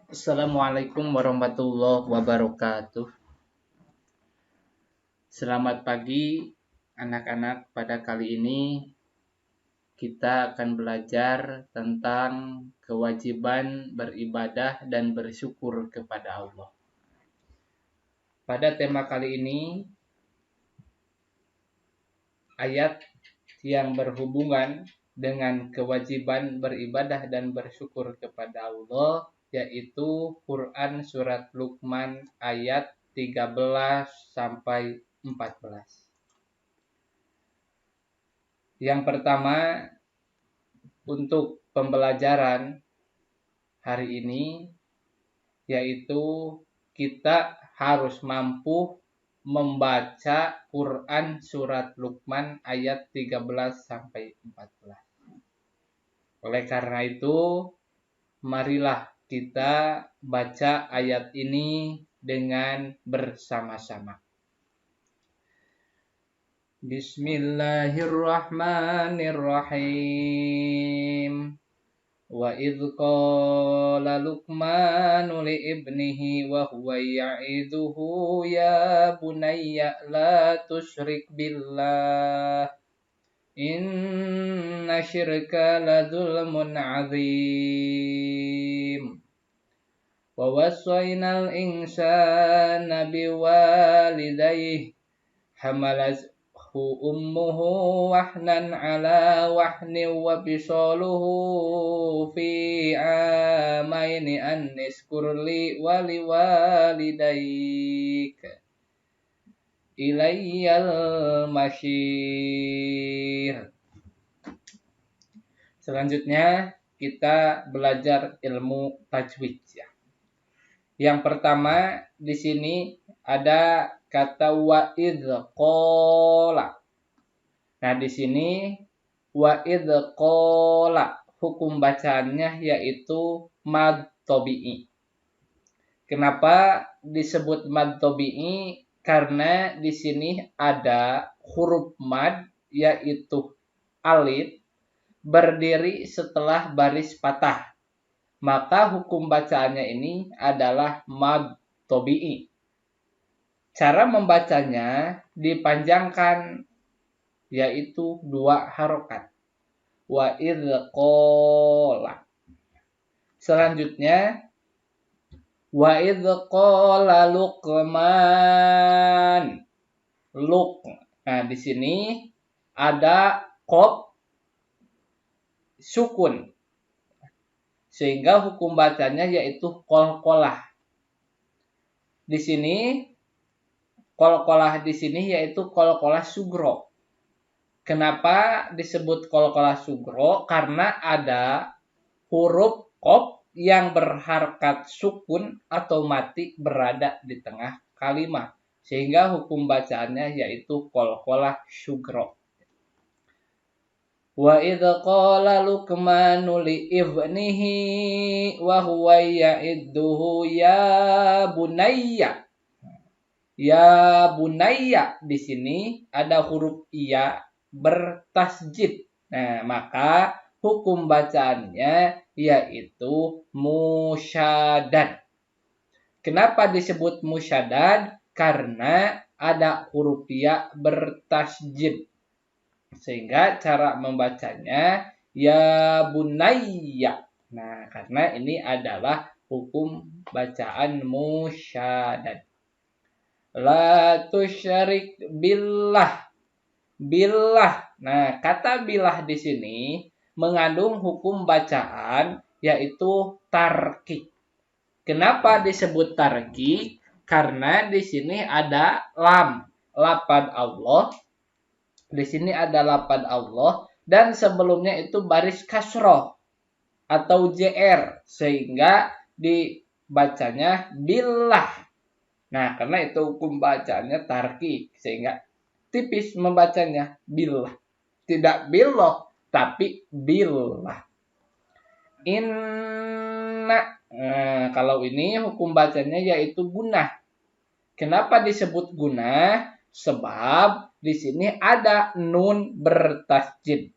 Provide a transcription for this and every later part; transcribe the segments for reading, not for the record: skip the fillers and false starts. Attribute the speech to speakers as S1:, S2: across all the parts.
S1: Assalamualaikum warahmatullahi wabarakatuh. Selamat pagi anak-anak. Pada kali ini kita akan belajar tentang kewajiban beribadah dan bersyukur kepada Allah. Pada tema kali ini ayat yang berhubungan dengan kewajiban beribadah dan bersyukur kepada Allah, yaitu Quran Surat Luqman ayat 13 sampai 14. Yang pertama, untuk pembelajaran hari ini, yaitu kita harus mampu membaca Quran Surat Luqman ayat 13 sampai 14. Oleh karena itu, marilah kita baca ayat ini dengan bersama-sama. Bismillahirrahmanirrahim. Wa idh qala Luqmanu li ibnihi wa huwa ya'iduhu ya bunayya la tusyrik billah inna syirka la dzulmun 'adzim. Wa wassaynal insana biwalidayhi hamalathu ummuhu wahnan ala wahnin wa bisaluhu fi amaini an iskurli wa liwalidayk ilayyal masyir. Selanjutnya kita belajar ilmu tajwid ya. Yang pertama di sini ada kata wa idh qala. Nah, di sini wa idh qala hukum bacaannya yaitu mad tabi'i. Kenapa disebut mad tabi'i? Karena di sini ada huruf mad yaitu alif berdiri setelah baris patah. Maka hukum bacaannya ini adalah mad tabi'i. Cara membacanya dipanjangkan yaitu 2 harokat. Wa idh qala. Selanjutnya wa idh qala Luqman. Nah, di sini ada qaf sukun. Sehingga hukum bacanya yaitu qalqalah. Di sini qalqalah di sini yaitu qalqalah sugro. Kenapa disebut qalqalah sugro? Karena ada huruf qaf yang berharkat sukun atau mati berada di tengah kalimat. Sehingga hukum bacaannya yaitu qalqalah sugro. Wa idh qala Luqmanu li ibnihi wa huwa ya'iduhu ya bunayya. Ya bunayya di sini ada huruf iya bertasjid. Nah, maka hukum bacaannya yaitu musyaddad. Kenapa disebut musyaddad? Karena ada huruf iya bertasjid. Sehingga cara membacanya ya bunayya. Nah, karena ini adalah hukum bacaan musyaddad. La tusyrik billah. Billah. Nah, kata billah di sini mengandung hukum bacaan yaitu tarkik. Kenapa disebut tarkik? Karena di sini ada lam, lafaz Allah. Di sini ada lafaz Allah dan sebelumnya itu baris kasroh atau JR sehingga dibacanya billah. Nah, karena itu hukum bacaannya tarkik sehingga tipis membacanya billah. Tidak billah tapi billah. Inna. Nah, kalau ini hukum bacanya yaitu gunah. Kenapa disebut gunah? Sebab di sini ada nun bertasjid.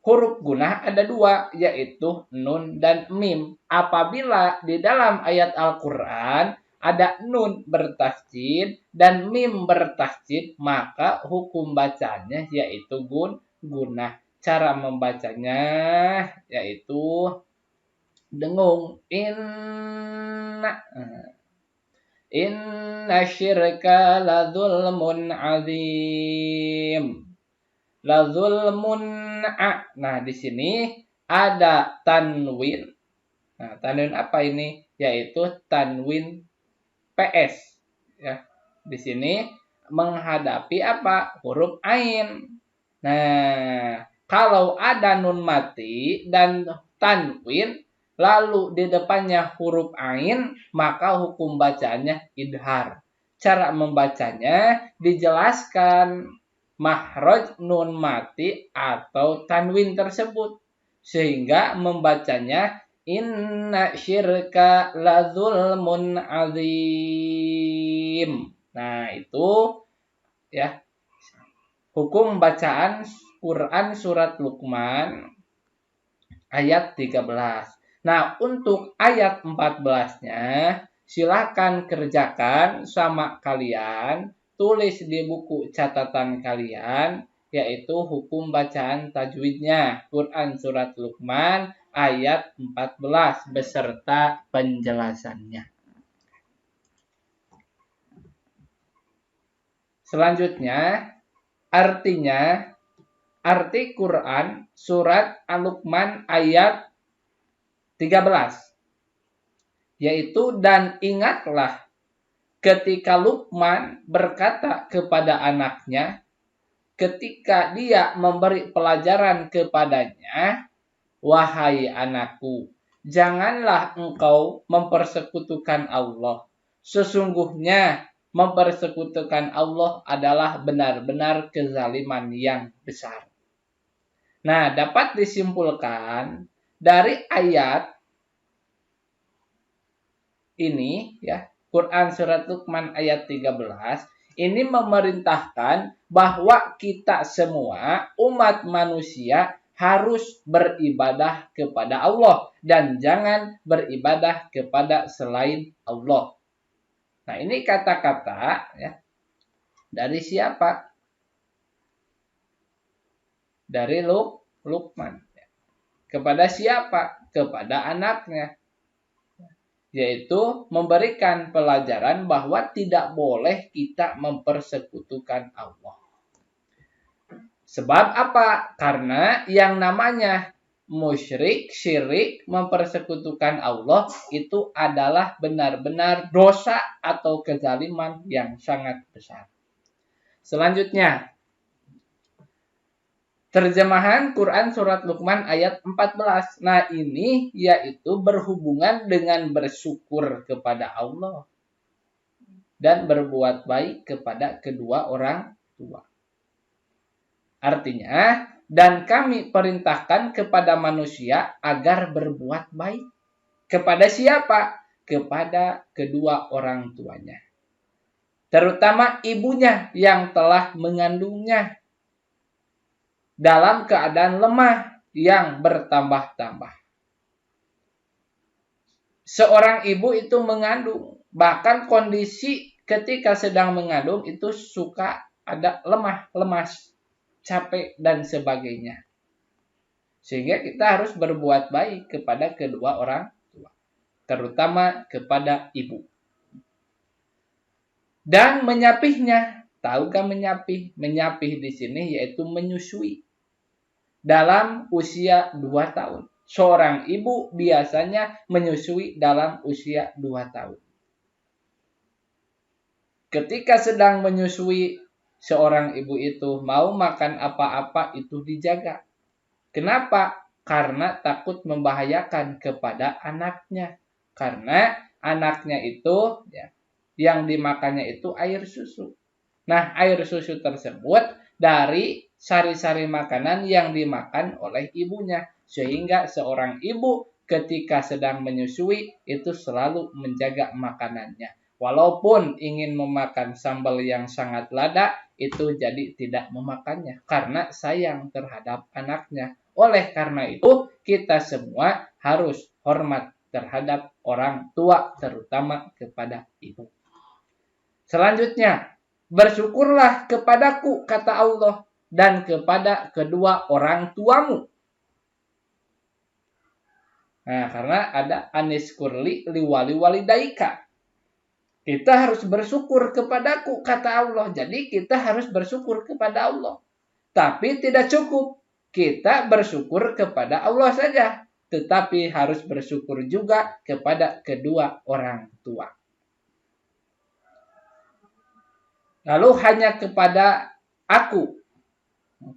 S1: huruf gunah ada dua, yaitu nun dan mim. Apabila di dalam ayat Al-Quran ada nun bertasydid dan mim bertasydid, maka hukum bacanya yaitu gunah. Cara membacanya yaitu dengung. Inna syirka la zulmun azim. La zulmun a. Nah, di sini ada tanwin. Nah, tanwin apa ini? Yaitu tanwin PS. Ya. Di sini menghadapi apa? Huruf ain. Nah, kalau ada nun mati dan tanwin, lalu di depannya huruf ain, maka hukum bacanya idhar. Cara membacanya dijelaskan makhraj nun mati atau tanwin tersebut. Sehingga membacanya inna syirka la zulmun azim. Nah, itu ya hukum bacaan Quran surat Luqman ayat 13. Nah, untuk ayat 14-nya silakan kerjakan sama kalian, tulis di buku catatan kalian, yaitu hukum bacaan tajwidnya Quran surat Luqman ayat 14 beserta penjelasannya. Selanjutnya, arti Quran surat Al-Luqman ayat 13, yaitu dan ingatlah ketika Luqman berkata kepada anaknya ketika dia memberi pelajaran kepadanya, wahai anakku, janganlah engkau mempersekutukan Allah. Sesungguhnya mempersekutukan Allah adalah benar-benar kezaliman yang besar. Nah, dapat disimpulkan dari ayat ini ya, Quran surat Luqman ayat 13 ini memerintahkan bahwa kita semua umat manusia harus beribadah kepada Allah dan jangan beribadah kepada selain Allah. Nah, ini kata-kata ya dari siapa? Dari Luqman. Kepada siapa? Kepada anaknya. Yaitu memberikan pelajaran bahwa tidak boleh kita mempersekutukan Allah. Sebab apa? Karena yang namanya musyrik, syirik, mempersekutukan Allah itu adalah benar-benar dosa atau kezaliman yang sangat besar. Selanjutnya, terjemahan Quran surat Luqman ayat 14. Nah, ini yaitu berhubungan dengan bersyukur kepada Allah dan berbuat baik kepada kedua orang tua. Artinya, dan kami perintahkan kepada manusia agar berbuat baik. Kepada siapa? Kepada kedua orang tuanya. Terutama ibunya yang telah mengandungnya dalam keadaan lemah yang bertambah-tambah. Seorang ibu itu mengandung, bahkan kondisi ketika sedang mengandung itu suka ada lemah, lemas, capek, dan sebagainya. Sehingga kita harus berbuat baik kepada kedua orang tua, terutama kepada ibu. Dan menyapihnya, tahukah menyapih? Menyapih di sini yaitu menyusui dalam usia 2 tahun. Seorang ibu biasanya menyusui dalam usia 2 tahun. Ketika sedang menyusui, seorang ibu itu mau makan apa-apa itu dijaga. Kenapa? Karena takut membahayakan kepada anaknya. Karena anaknya itu ya, yang dimakannya itu air susu. Nah, air susu tersebut dari sari-sari makanan yang dimakan oleh ibunya. Sehingga seorang ibu ketika sedang menyusui itu selalu menjaga makanannya. Walaupun ingin memakan sambal yang sangat lada, itu jadi tidak memakannya karena sayang terhadap anaknya. Oleh karena itu, kita semua harus hormat terhadap orang tua, terutama kepada ibu. Selanjutnya, bersyukurlah kepadaku, kata Allah, dan kepada kedua orang tuamu. Nah, karena ada aniskurli liwali walidaika. Kita harus bersyukur kepadaku, kata Allah. Jadi kita harus bersyukur kepada Allah. Tapi tidak cukup kita bersyukur kepada Allah saja. Tetapi harus bersyukur juga kepada kedua orang tua. Lalu hanya kepada aku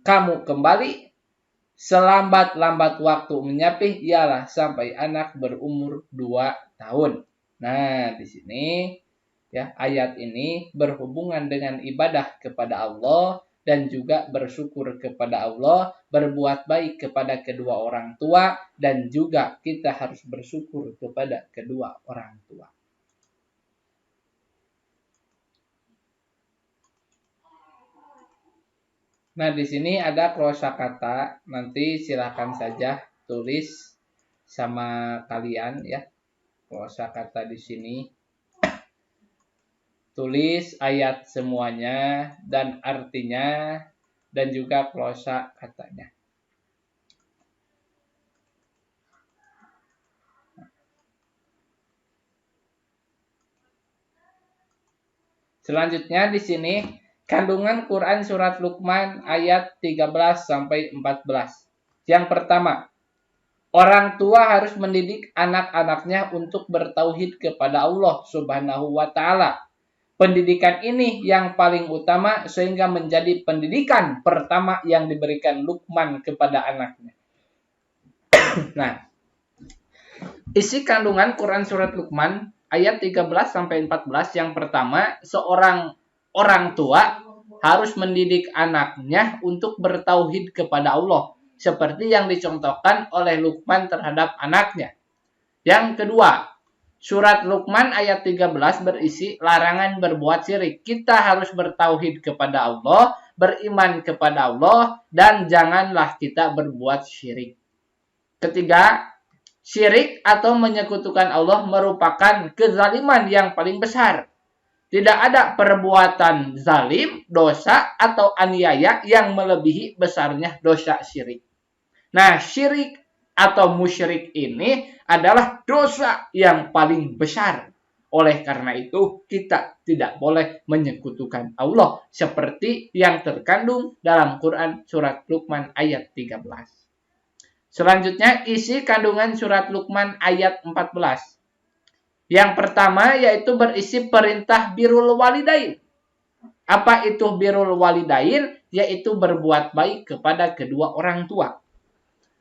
S1: kamu kembali, selambat-lambat waktu menyapih ialah sampai anak berumur 2 tahun. Nah, di sini ya ayat ini berhubungan dengan ibadah kepada Allah dan juga bersyukur kepada Allah, berbuat baik kepada kedua orang tua, dan juga kita harus bersyukur kepada kedua orang tua. Nah, di sini ada kosakata, nanti silakan saja tulis sama kalian ya. Kosakata di sini. Tulis ayat semuanya dan artinya dan juga kosakatanya. Selanjutnya di sini kandungan Quran surat Luqman ayat 13 sampai 14. Yang pertama, orang tua harus mendidik anak-anaknya untuk bertauhid kepada Allah Subhanahu wa taala. Pendidikan ini yang paling utama sehingga menjadi pendidikan pertama yang diberikan Luqman kepada anaknya. Nah, isi kandungan Quran surat Luqman ayat 13 sampai 14 yang pertama, seorang orang tua harus mendidik anaknya untuk bertauhid kepada Allah seperti yang dicontohkan oleh Luqman terhadap anaknya. Yang kedua, surat Luqman ayat 13 berisi larangan berbuat syirik. Kita harus bertauhid kepada Allah, beriman kepada Allah, dan janganlah kita berbuat syirik. Ketiga, syirik atau menyekutukan Allah merupakan kezaliman yang paling besar. Tidak ada perbuatan zalim, dosa, atau aniaya yang melebihi besarnya dosa syirik. Nah, syirik atau musyrik ini adalah dosa yang paling besar. Oleh karena itu, kita tidak boleh menyekutukan Allah seperti yang terkandung dalam Quran surat Luqman ayat 13. Selanjutnya, isi kandungan surat Luqman ayat 14. Yang pertama yaitu berisi perintah birrul walidain. Apa itu birrul walidain? Yaitu berbuat baik kepada kedua orang tua.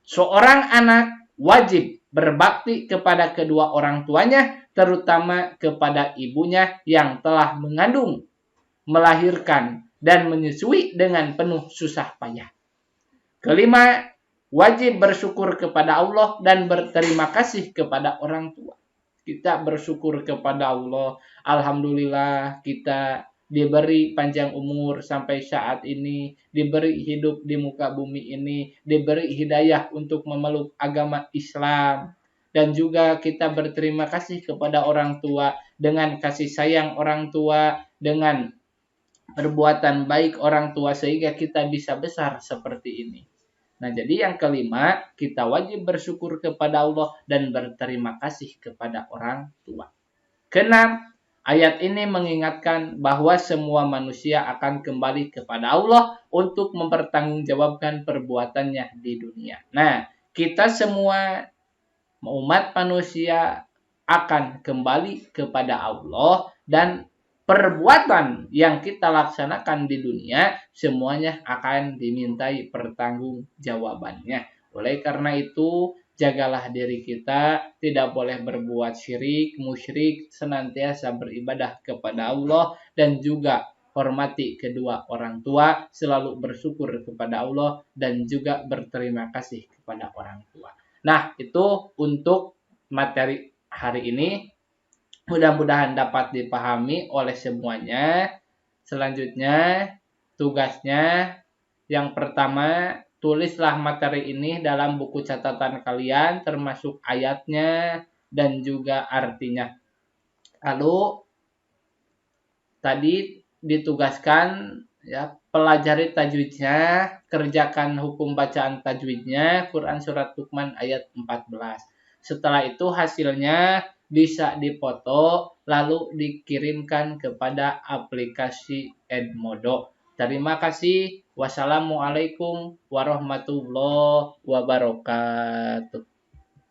S1: Seorang anak wajib berbakti kepada kedua orang tuanya, terutama kepada ibunya yang telah mengandung, melahirkan, dan menyusui dengan penuh susah payah. Kelima, wajib bersyukur kepada Allah dan berterima kasih kepada orang tua. Kita bersyukur kepada Allah, alhamdulillah kita diberi panjang umur sampai saat ini, diberi hidup di muka bumi ini, diberi hidayah untuk memeluk agama Islam, dan juga kita berterima kasih kepada orang tua dengan kasih sayang orang tua, dengan perbuatan baik orang tua sehingga kita bisa besar seperti ini. Nah, jadi yang kelima, kita wajib bersyukur kepada Allah dan berterima kasih kepada orang tua. Keenam, ayat ini mengingatkan bahwa semua manusia akan kembali kepada Allah untuk mempertanggungjawabkan perbuatannya di dunia. Nah, kita semua umat manusia akan kembali kepada Allah dan perbuatan yang kita laksanakan di dunia semuanya akan dimintai pertanggungjawabannya. Oleh karena itu, jagalah diri kita, tidak boleh berbuat syirik, musyrik, senantiasa beribadah kepada Allah, dan juga hormati kedua orang tua, selalu bersyukur kepada Allah, dan juga berterima kasih kepada orang tua. Nah, itu untuk materi hari ini. Mudah-mudahan dapat dipahami oleh semuanya. Selanjutnya, tugasnya yang pertama, tulislah materi ini dalam buku catatan kalian, termasuk ayatnya dan juga artinya. Lalu tadi ditugaskan ya, pelajari tajwidnya, kerjakan hukum bacaan tajwidnya, Quran surat Luqman ayat 14. Setelah itu hasilnya bisa dipoto lalu dikirimkan kepada aplikasi Edmodo. Terima kasih. Wassalamualaikum warahmatullahi wabarakatuh.